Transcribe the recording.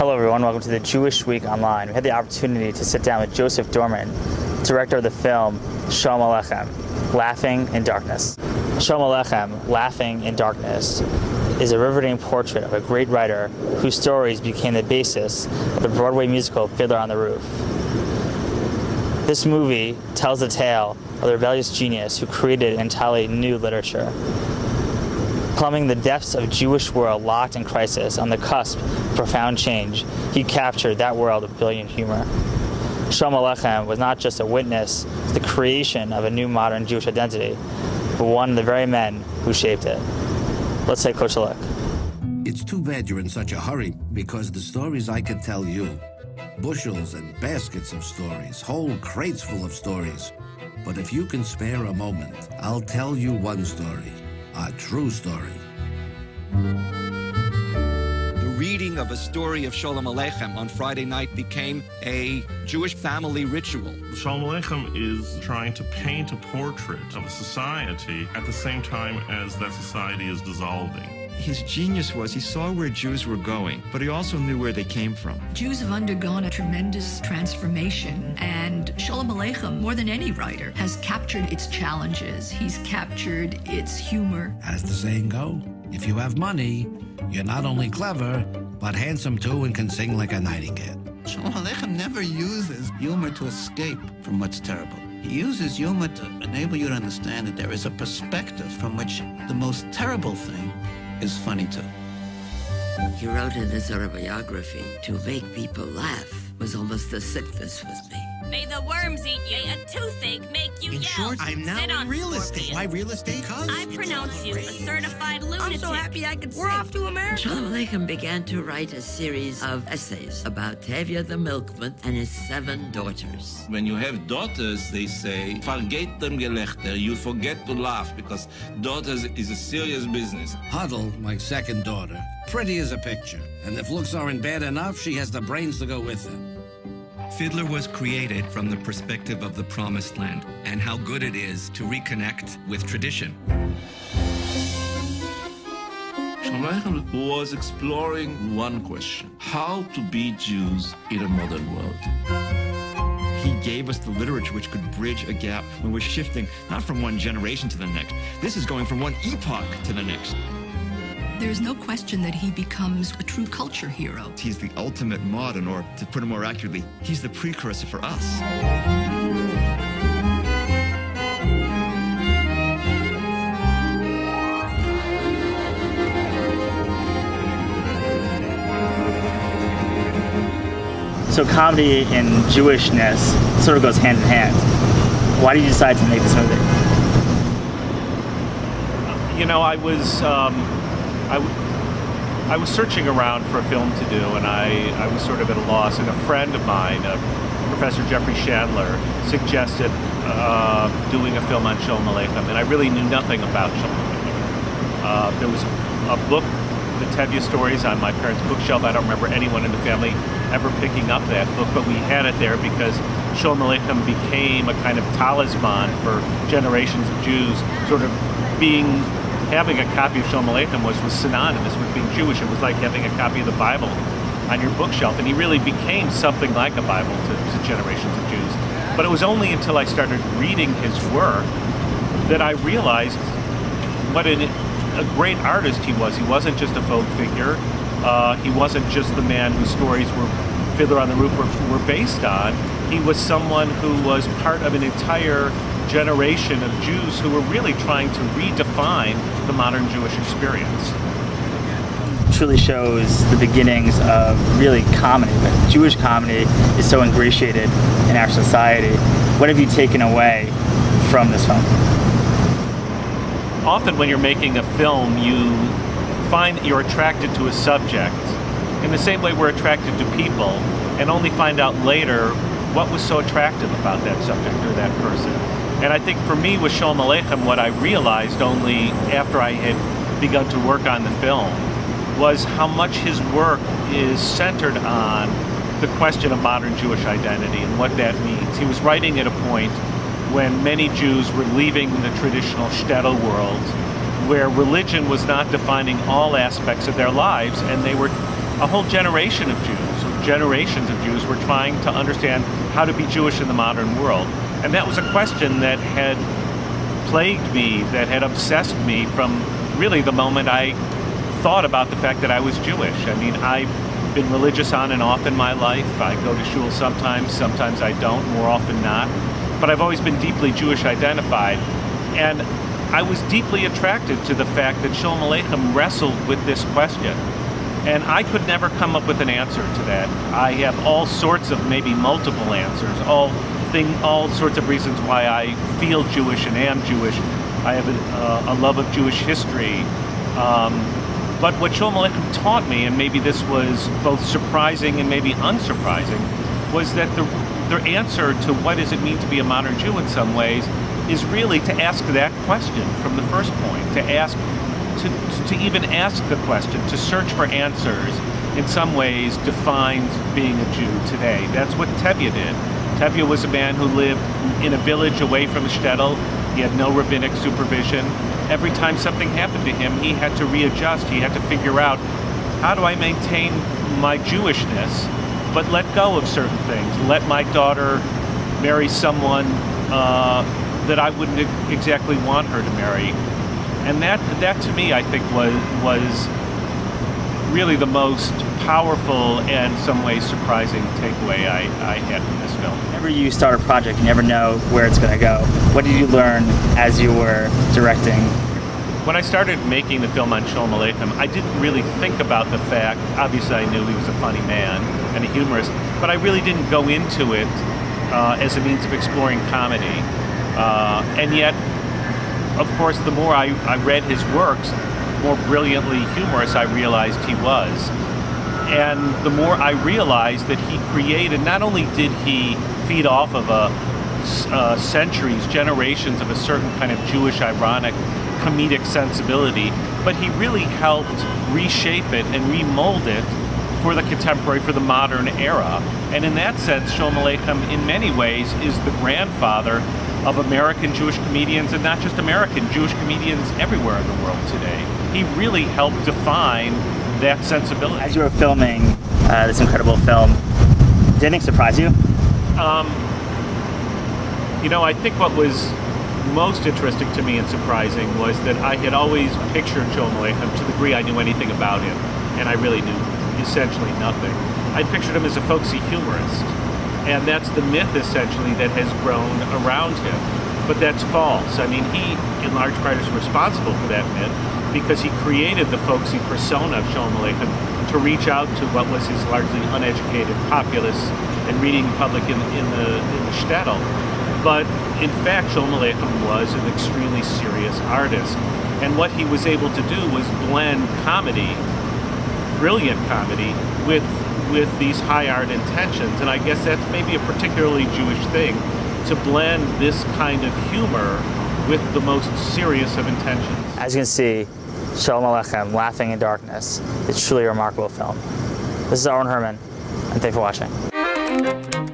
Hello everyone, welcome to the Jewish Week Online. We had the opportunity to sit down with Joseph Dorman, director of the film Sholem Aleichem, Laughing in Darkness. Sholem Aleichem, Laughing in Darkness, is a riveting portrait of a great writer whose stories became the basis of the Broadway musical Fiddler on the Roof. This movie tells the tale of the rebellious genius who created an entirely new literature. Plumbing the depths of a Jewish world locked in crisis on the cusp of profound change, he captured that world with brilliant humor. Sholem Aleichem was not just a witness to the creation of a new modern Jewish identity, but one of the very men who shaped it. Let's take a closer look. It's too bad you're in such a hurry, because the stories I could tell you, bushels and baskets of stories, whole crates full of stories. But if you can spare a moment, I'll tell you one story. A true story. The reading of a story of Sholem Aleichem on Friday night became a Jewish family ritual. Sholem Aleichem is trying to paint a portrait of a society at the same time as that society is dissolving. His genius was he saw where Jews were going, but he also knew where they came from. Jews have undergone a tremendous transformation, and Sholem Aleichem, more than any writer, has captured its challenges. He's captured its humor. As the saying goes, if you have money, you're not only clever, but handsome too and can sing like a nightingale. Sholem Aleichem never uses humor to escape from what's terrible. He uses humor to enable you to understand that there is a perspective from which the most terrible thing is funny too. He wrote in his autobiography, to make people laugh was almost a sickness with me. May the worms eat you, a toothache make you in yell. Short, I'm now in real estate. Why real estate? I pronounce you a certified lunatic. I'm so happy I could We're off to America. Sholem Aleichem began to write a series of essays about Tevye the milkman and his 7 daughters. When you have daughters, they say, vergeet dem Gelächter, you forget to laugh, because daughters is a serious business. Huddle, my second daughter, pretty as a picture. And if looks aren't bad enough, she has the brains to go with them. Fiddler was created from the perspective of the Promised Land and how good it is to reconnect with tradition. Sholem Aleichem was exploring one question: how to be Jews in a modern world. He gave us the literature which could bridge a gap when we're shifting not from one generation to the next. This is going from one epoch to the next. There's no question that he becomes a true culture hero. He's the ultimate modern, or to put it more accurately, he's the precursor for us. So comedy and Jewishness sort of goes hand in hand. Why did you decide to make this movie? You know, I was searching around for a film to do, and I was sort of at a loss, and a friend of mine, Professor Jeffrey Chandler, suggested doing a film on Sholem Aleichem, and I really knew nothing about Sholem Aleichem. There was a book, the Tevye stories, on my parents' bookshelf. I don't remember anyone in the family ever picking up that book, but we had it there because Sholem Aleichem became a kind of talisman for generations of Jews, sort of having a copy of Sholem Aleichem was synonymous with being Jewish. It was like having a copy of the Bible on your bookshelf, and he really became something like a Bible to generations of Jews. But it was only until I started reading his work that I realized what a great artist he was. He wasn't just a folk figure. He wasn't just the man whose stories Fiddler on the Roof were based on. He was someone who was part of an entire generation of Jews who were really trying to redefine the modern Jewish experience. It truly shows the beginnings of really comedy, but Jewish comedy is so ingratiated in our society. What have you taken away from this film? Often when you're making a film, you find that you're attracted to a subject in the same way we're attracted to people, and only find out later what was so attractive about that subject or that person. And I think for me with Sholem Aleichem, what I realized only after I had begun to work on the film was how much his work is centered on the question of modern Jewish identity and what that means. He was writing at a point when many Jews were leaving the traditional shtetl world, where religion was not defining all aspects of their lives, and they were a whole generation of Jews generations of Jews were trying to understand how to be Jewish in the modern world. And that was a question that had plagued me, that had obsessed me from really the moment I thought about the fact that I was Jewish. I mean, I've been religious on and off in my life. I go to shul sometimes I don't, more often not. But I've always been deeply Jewish identified. And I was deeply attracted to the fact that Sholem Aleichem wrestled with this question. And I could never come up with an answer to that. I have all sorts of, maybe multiple answers, all sorts of reasons why I feel Jewish and am Jewish. I have a love of Jewish history. But what Sholem Aleichem taught me, and maybe this was both surprising and maybe unsurprising, was that the answer to what does it mean to be a modern Jew in some ways is really to ask that question from the first point, to even ask the question, to search for answers, in some ways defines being a Jew today. That's what Tevye did. Tevye was a man who lived in a village away from the shtetl. He had no rabbinic supervision. Every time something happened to him, he had to readjust. He had to figure out, how do I maintain my Jewishness, but let go of certain things? Let my daughter marry someone that I wouldn't exactly want her to marry. And that to me, I think, was really the most powerful and in some ways surprising takeaway I had from this film. Whenever you start a project, you never know where it's going to go. What did you learn as you were directing? When I started making the film on Sholem Aleichem, I didn't really think about the fact, obviously I knew he was a funny man and a humorist, but I really didn't go into it as a means of exploring comedy. And yet, of course, the more I read his works, the more brilliantly humorous I realized he was. And the more I realized that he created, not only did he feed off of centuries, generations of a certain kind of Jewish, ironic, comedic sensibility, but he really helped reshape it and remold it for the contemporary, for the modern era. And in that sense, Sholem Aleichem, in many ways, is the grandfather of American Jewish comedians, and not just American, Jewish comedians everywhere in the world today. He really helped define that sensibility. As you were filming this incredible film, did anything surprise you? You know, I think what was most interesting to me and surprising was that I had always pictured Sholem Aleichem, to the degree I knew anything about him, and I really knew essentially nothing. I pictured him as a folksy humorist, and that's the myth essentially that has grown around him. But that's false. I mean, he in large part is responsible for that myth because he created the folksy persona of Sholem Aleichem to reach out to what was his largely uneducated populace and reading public in the shtetl. But in fact, Sholem Aleichem was an extremely serious artist. And what he was able to do was blend comedy, brilliant comedy, with these high art intentions. And I guess that's maybe a particularly Jewish thing, to blend this kind of humor with the most serious of intentions. As you can see, Sholem Aleichem, Laughing in Darkness. It's truly a remarkable film. This is Arwen Herman, and thanks for watching.